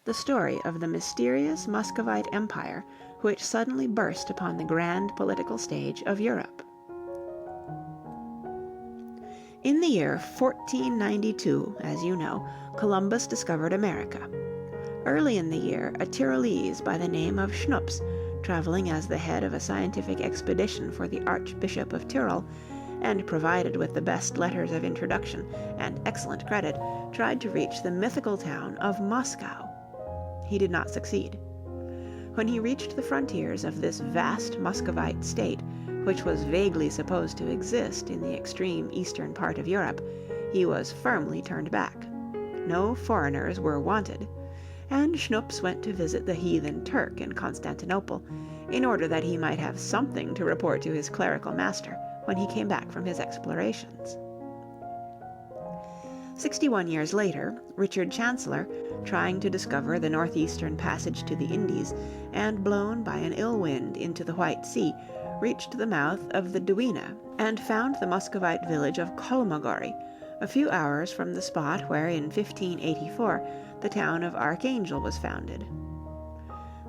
the story of the mysterious Muscovite Empire which suddenly burst upon the grand political stage of Europe. In the year 1492, as you know, Columbus discovered America. Early in the year, a Tyrolese by the name of Schnups, traveling as the head of a scientific expedition for the Archbishop of Tyrol, and provided with the best letters of introduction and excellent credit, tried to reach the mythical town of Moscow. He did not succeed. When he reached the frontiers of this vast Muscovite state, which was vaguely supposed to exist in the extreme eastern part of Europe, he was firmly turned back. No foreigners were wanted, and Schnups went to visit the heathen Turk in Constantinople, in order that he might have something to report to his clerical master when he came back from his explorations. 61 years later, Richard Chancellor, trying to discover the northeastern passage to the Indies, and blown by an ill wind into the White Sea, reached the mouth of the Dwina, and found the Muscovite village of Kolmogorny, a few hours from the spot where in 1584 the town of Archangel was founded.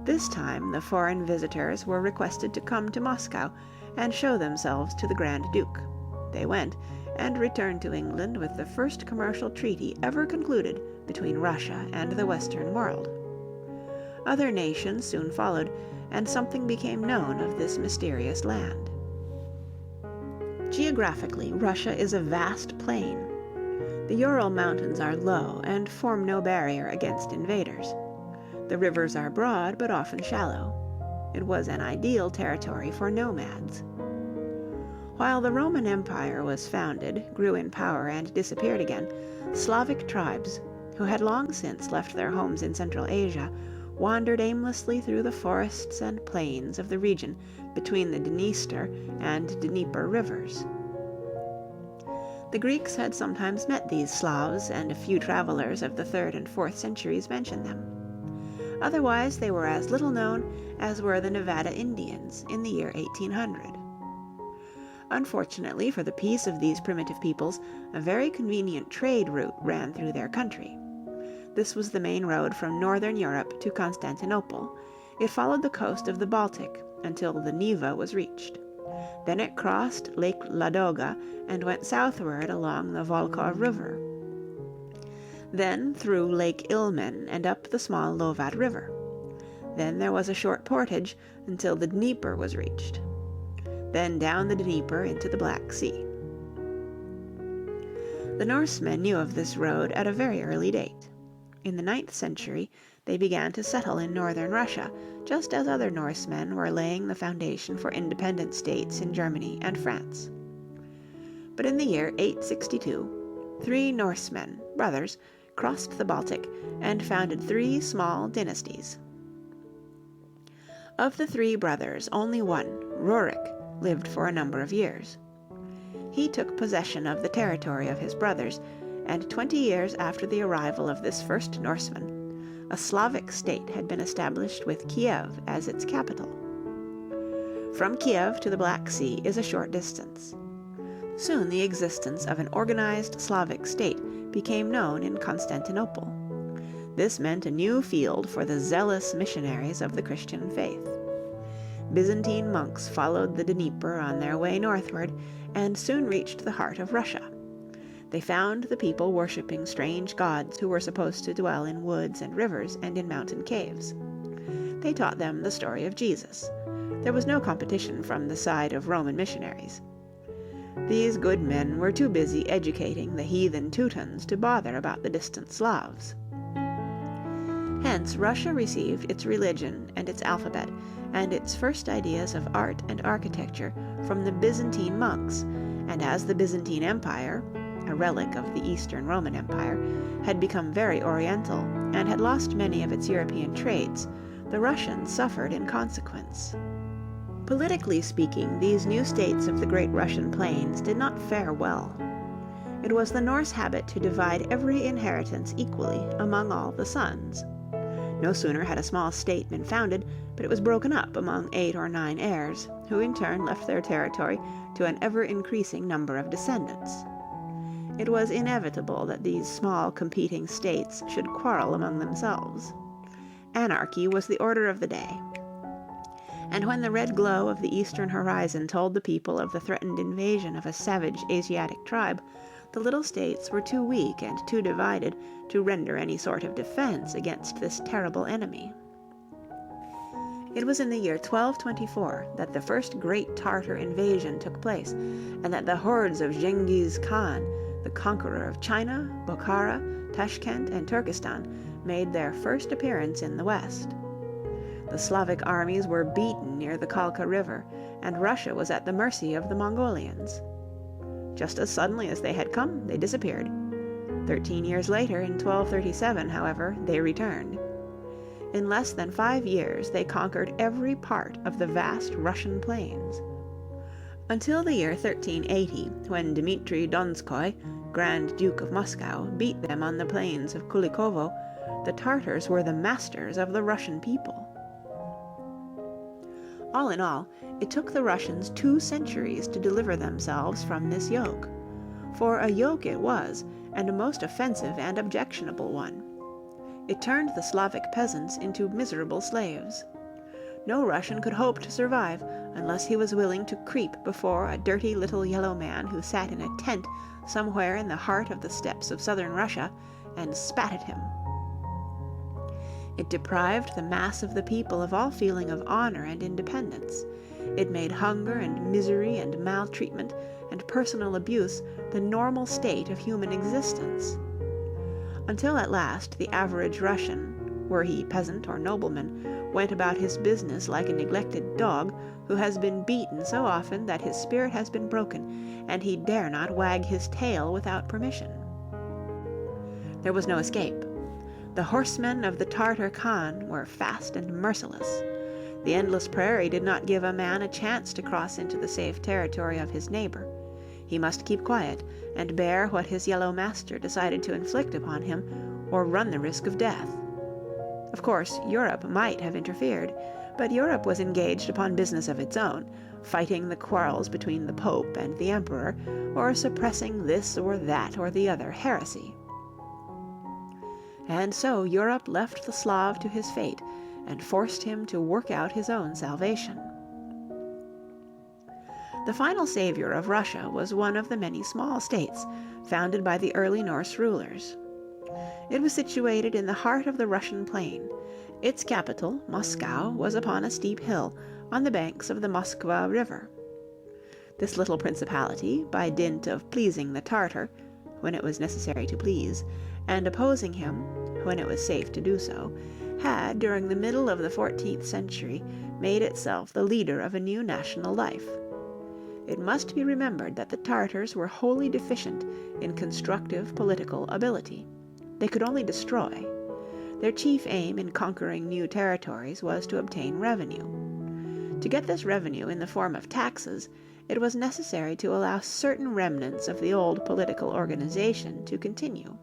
This time the foreign visitors were requested to come to Moscow and show themselves to the Grand Duke. They went, and returned to England with the first commercial treaty ever concluded between Russia and the Western world. Other nations soon followed, and something became known of this mysterious land. Geographically, Russia is a vast plain. The Ural Mountains are low and form no barrier against invaders. The rivers are broad but often shallow. It was an ideal territory for nomads. While the Roman Empire was founded, grew in power, and disappeared again, Slavic tribes, who had long since left their homes in Central Asia, wandered aimlessly through the forests and plains of the region between the Dniester and Dnieper rivers. The Greeks had sometimes met these Slavs, and a few travelers of the 3rd and 4th centuries mention them. Otherwise, they were as little known as were the Nevada Indians in the year 1800. Unfortunately for the peace of these primitive peoples, a very convenient trade route ran through their country. This was the main road from northern Europe to Constantinople. It followed the coast of the Baltic until the Neva was reached. Then it crossed Lake Ladoga and went southward along the Volkhov River. Then through Lake Ilmen and up the small Lovad River. Then there was a short portage until the Dnieper was reached. Then down the Dnieper into the Black Sea. The Norsemen knew of this road at a very early date. In the 9th century, they began to settle in northern Russia, just as other Norsemen were laying the foundation for independent states in Germany and France. But in the year 862, 3 Norsemen, brothers, crossed the Baltic and founded 3 small dynasties. Of the 3 brothers, only one, Rurik, lived for a number of years. He took possession of the territory of his brothers, and 20 years after the arrival of this first Norseman, a Slavic state had been established with Kiev as its capital. From Kiev to the Black Sea is a short distance. Soon the existence of an organized Slavic state became known in Constantinople. This meant a new field for the zealous missionaries of the Christian faith. Byzantine monks followed the Dnieper on their way northward and soon reached the heart of Russia. They found the people worshipping strange gods who were supposed to dwell in woods and rivers and in mountain caves. They taught them the story of Jesus. There was no competition from the side of Roman missionaries. These good men were too busy educating the heathen Teutons to bother about the distant Slavs. Hence Russia received its religion and its alphabet, and its first ideas of art and architecture from the Byzantine monks, and as the Byzantine Empire, a relic of the Eastern Roman Empire, had become very oriental and had lost many of its European traits, the Russians suffered in consequence. Politically speaking, these new states of the great Russian plains did not fare well. It was the Norse habit to divide every inheritance equally among all the sons. No sooner had a small state been founded, but it was broken up among 8 or 9 heirs, who in turn left their territory to an ever-increasing number of descendants. It was inevitable that these small competing states should quarrel among themselves. Anarchy was the order of the day. And when the red glow of the eastern horizon told the people of the threatened invasion of a savage Asiatic tribe, the little states were too weak and too divided to render any sort of defense against this terrible enemy. It was in the year 1224 that the first great Tartar invasion took place, and that the hordes of Genghis Khan, the conqueror of China, Bokhara, Tashkent, and Turkestan, made their first appearance in the west. The Slavic armies were beaten near the Kalka River, and Russia was at the mercy of the Mongolians. Just as suddenly as they had come, they disappeared. 13 years later, in 1237, however, they returned. In less than 5 years, they conquered every part of the vast Russian plains. Until the year 1380, when Dmitri Donskoy, Grand Duke of Moscow, beat them on the plains of Kulikovo, the Tartars were the masters of the Russian people. All in all, it took the Russians 2 centuries to deliver themselves from this yoke. For a yoke it was, and a most offensive and objectionable one. It turned the Slavic peasants into miserable slaves. No Russian could hope to survive unless he was willing to creep before a dirty little yellow man who sat in a tent somewhere in the heart of the steppes of southern Russia and spat at him. It deprived the mass of the people of all feeling of honor and independence. It made hunger and misery and maltreatment and personal abuse the normal state of human existence. Until at last the average Russian, were he peasant or nobleman, went about his business like a neglected dog who has been beaten so often that his spirit has been broken, and he dare not wag his tail without permission. There was no escape. The horsemen of the Tartar Khan were fast and merciless. The endless prairie did not give a man a chance to cross into the safe territory of his neighbor. He must keep quiet and bear what his yellow master decided to inflict upon him, or run the risk of death. Of course, Europe might have interfered, but Europe was engaged upon business of its own, fighting the quarrels between the Pope and the Emperor, or suppressing this or that or the other heresy. And so Europe left the Slav to his fate and forced him to work out his own salvation. The final savior of Russia was one of the many small states founded by the early Norse rulers. It was situated in the heart of the Russian plain. Its capital, Moscow, was upon a steep hill on the banks of the Moskva River. This little principality, by dint of pleasing the Tartar, when it was necessary to please, and opposing him, when it was safe to do so, had, during the middle of the 14th century, made itself the leader of a new national life. It must be remembered that the Tartars were wholly deficient in constructive political ability. They could only destroy. Their chief aim in conquering new territories was to obtain revenue. To get this revenue in the form of taxes, it was necessary to allow certain remnants of the old political organization to continue.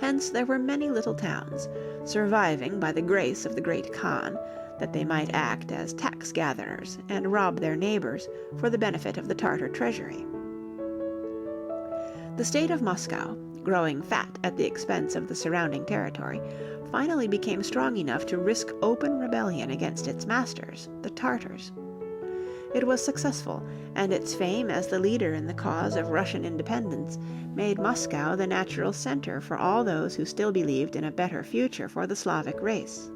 Hence there were many little towns, surviving by the grace of the great Khan, that they might act as tax gatherers and rob their neighbors for the benefit of the Tartar treasury. The state of Moscow, growing fat at the expense of the surrounding territory, finally became strong enough to risk open rebellion against its masters, the Tartars. It was successful, and its fame as the leader in the cause of Russian independence made Moscow the natural center for all those who still believed in a better future for the Slavic race.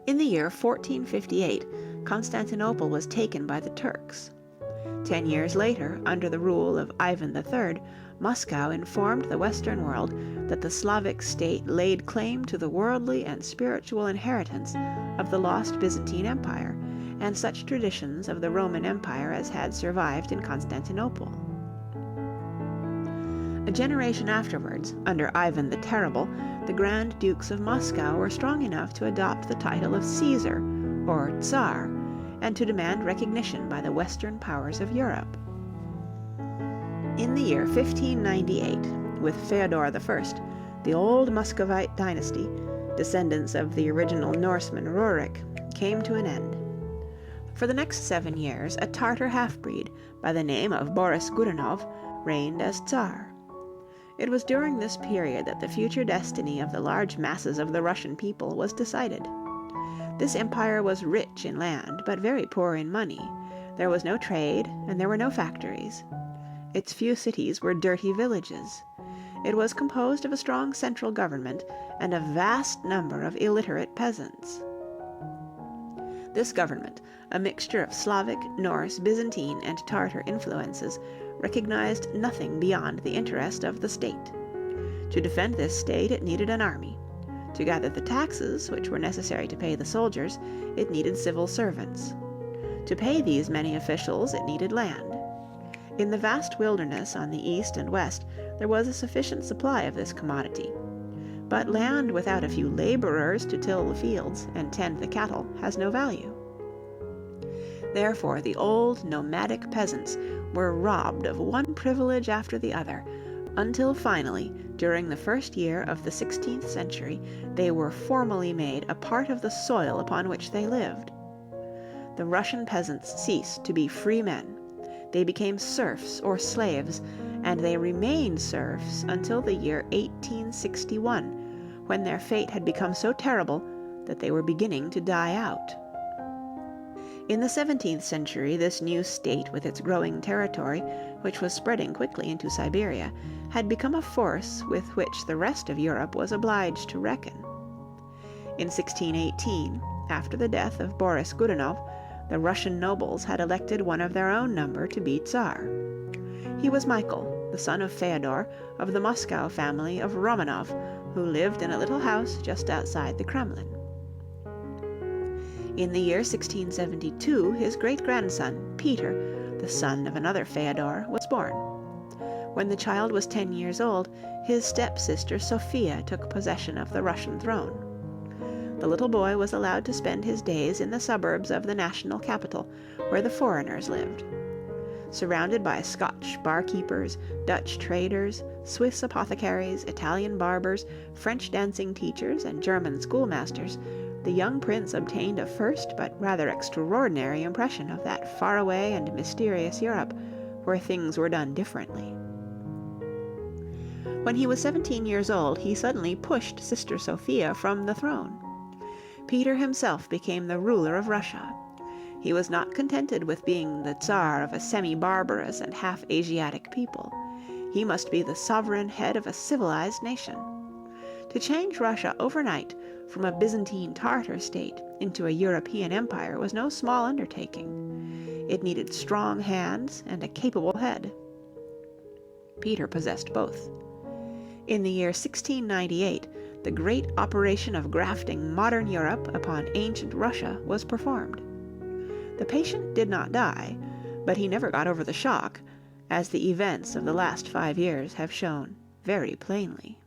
In the year 1458, Constantinople was taken by the Turks. 10 years later, under the rule of Ivan III, Moscow informed the Western world that the Slavic state laid claim to the worldly and spiritual inheritance of the lost Byzantine Empire, and such traditions of the Roman Empire as had survived in Constantinople. A generation afterwards, under Ivan the Terrible, the Grand Dukes of Moscow were strong enough to adopt the title of Caesar, or Tsar, and to demand recognition by the Western powers of Europe. In the year 1598, with Feodor I, the old Muscovite dynasty, descendants of the original Norseman Rurik, came to an end. For the next 7 years, a Tartar half-breed by the name of Boris Godunov reigned as Tsar. It was during this period that the future destiny of the large masses of the Russian people was decided. This empire was rich in land, but very poor in money. There was no trade, and there were no factories. Its few cities were dirty villages. It was composed of a strong central government and a vast number of illiterate peasants. This government, a mixture of Slavic, Norse, Byzantine, and Tartar influences, recognized nothing beyond the interest of the state. To defend this state it needed an army. To gather the taxes, which were necessary to pay the soldiers, it needed civil servants. To pay these many officials it needed land. In the vast wilderness on the east and west there was a sufficient supply of this commodity. But land without a few laborers to till the fields and tend the cattle has no value. Therefore the old nomadic peasants were robbed of one privilege after the other, until finally, during the first year of the 16th century, they were formally made a part of the soil upon which they lived. The Russian peasants ceased to be free men. They became serfs or slaves, and they remained serfs until the year 1861, when their fate had become so terrible that they were beginning to die out. In the 17th century this new state with its growing territory, which was spreading quickly into Siberia, had become a force with which the rest of Europe was obliged to reckon. In 1618, after the death of Boris Godunov, the Russian nobles had elected one of their own number to be Tsar. He was Michael, the son of Feodor, of the Moscow family of Romanov, who lived in a little house just outside the Kremlin. In the year 1672, his great-grandson, Peter, the son of another Feodor, was born. When the child was 10 years old, his stepsister Sophia took possession of the Russian throne. The little boy was allowed to spend his days in the suburbs of the national capital, where the foreigners lived. Surrounded by Scotch barkeepers, Dutch traders, Swiss apothecaries, Italian barbers, French dancing teachers, and German schoolmasters, the young prince obtained a first but rather extraordinary impression of that faraway and mysterious Europe, where things were done differently. When he was 17 years old, he suddenly pushed Sister Sophia from the throne. Peter himself became the ruler of Russia. He was not contented with being the Tsar of a semi-barbarous and half-Asiatic people. He must be the sovereign head of a civilized nation. To change Russia overnight from a Byzantine Tartar state into a European empire was no small undertaking. It needed strong hands and a capable head. Peter possessed both. In the year 1698, the great operation of grafting modern Europe upon ancient Russia was performed. The patient did not die, but he never got over the shock, as the events of the last 5 years have shown very plainly.